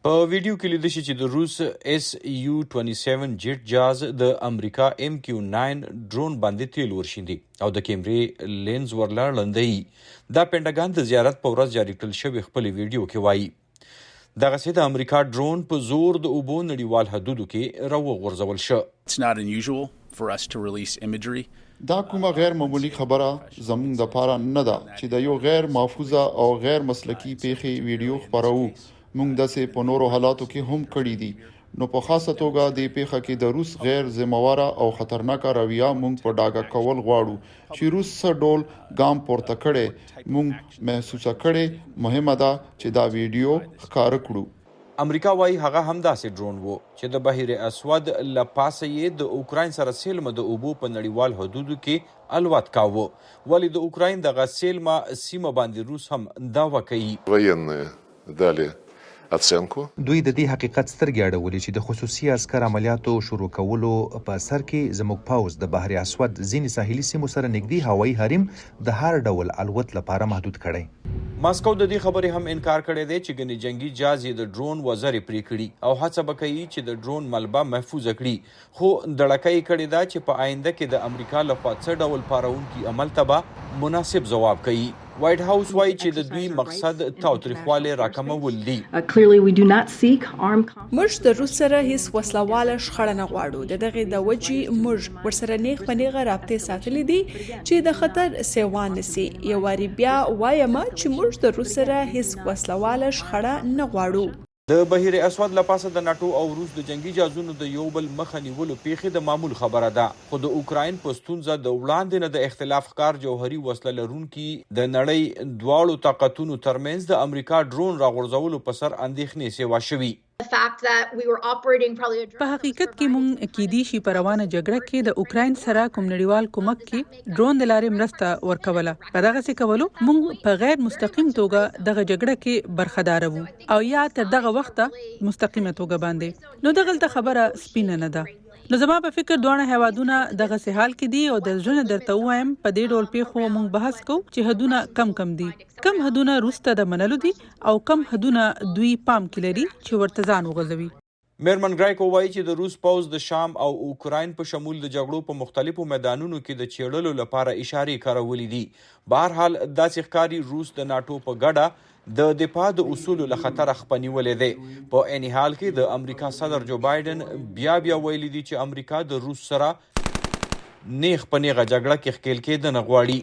په ویډیو کې لیدل شي چې د روس SU-27 جیټ جاز د امریکا MQ-9 ډرون باندې تیل ورشیندي او د کیمرې لینز ورلاړندوي. دا پینټاګان د زیارت په ورځ جاري کړل شوې خپل ویډیو کې وایي دغسې د امریکا ډرون په زور د اوبو نړیوال حدودو کې راوغورځول شه. It's not unusual for us to release imagery. دا کومه غیر معمولی خبره زموږ دپاره نه ده چې د یو غیر محفوظه او غیر مسلکي پیښې ویډیو خپروو. موږ داسې په نورو حالاتو کې هم کړي دي. نو په خاصه توګه د پیښه کې د روس غیر ذمہواره او خطرناکه رویه موږ په ډاګه کول غواړو چې روس څه ډول ګام پورته کړي موږ محسوسه کړي. مهمه ده چې دا ویډیو ښکاره کړو. امریکا وایي هغه همداسې ډرون و چې د بحر اسود له پاسه یې د اوکراین سره سیلمه د اوبو په نړیوال حدودو کې الوت کاوه. ولې د اوکراین دغه سیلمه سیمه باندې روس هم دعوه کوي. Военные дали оценку. دوی د دې حقیقت سترګې اړولې چې د خصوصي عسکر عملیاتو شروع کولو په سر کې زموږ پوځ د بحر اسود ځینې ساحلي سیمو سره نږدې هوایي حریم د هر ډول الوت لپاره محدود کړی. ماسکو د دې خبرې هم انکار کړی دی چې ګنې جنگي جاز یې د ډرون وزرې پرې کړي او هڅه به کوي چې د ډرون ملبه محفوظه کړي. خو دړکه یې کړې ده چې په آینده کې د امریکا لخوا څه ډول پارونکي عمل ته به مناسب ځواب کوي. وایټ هاوس وایي چې د دوی مقصد تاوتریخوالی راکمول دي. موږ د روس سره هیڅ وسلواله شخړه نه غواړو. د دغې د وجې موږ ورسره نیغ په نیغه رابطې ساتلې دي چې د خطر سیوان نسي. یو وارې بیا وایم چې موږ د روس سره هیڅ وسلواله شخړه نه غواړو. د بحر اسود له پاسه د ناټو او روس د جنگي جازونو د یو بل مخه نیولو پیښې د معمول خبره ده. خو د اوکراین په ستونزه د وړاندې نه د اختلاف ښکار جوهري وسله لرونکي د نړۍ دواړو طاقتونو ترمنځ د امریکا ډرون راغورځولو په سر اندېښنې سیوا شوي. په حقیقت کې مونږ کېدی شي په روانه جګړه کې د اوکراین سره کوم نړیوال کومک کې ډرون د لارې مرسته ورکوله. په دغسې کولو مونږ په غیر مستقیم توګه دغه جګړه کې برخدار وو او یا تر دغه وخته مستقیمه توګه باندې. نو دغلته خبره سپینه نه ده. نو زما په فکر دواړه هیوادونه دغسې حال کې دي او د ژوند درته وایم په دې ډول پیښو مونږ بحث کوو چې حدونه کم دي. کم حدونه روس ته د منلو دي او کم حدونه دوی پام کې لري چې ورته ځان وغځوي. میرمن ګرایکو وایي چې د روس پوځ د شام او اوکراین په شمول د جګړو په مختلفو میدانونو کې د چیړلو لپاره اشارې کارولې دي. بهرحال داسې ښکاري روس د ناټو په ګډه د دفاع د اصولو له خطره خپنیولې دی. په عین حال کې د امریکا صدر جو بایدن بیا ویلي دي چې امریکا د روس سره نیغ په نیغه جګړه کې ښکیل کېدنه غواړي.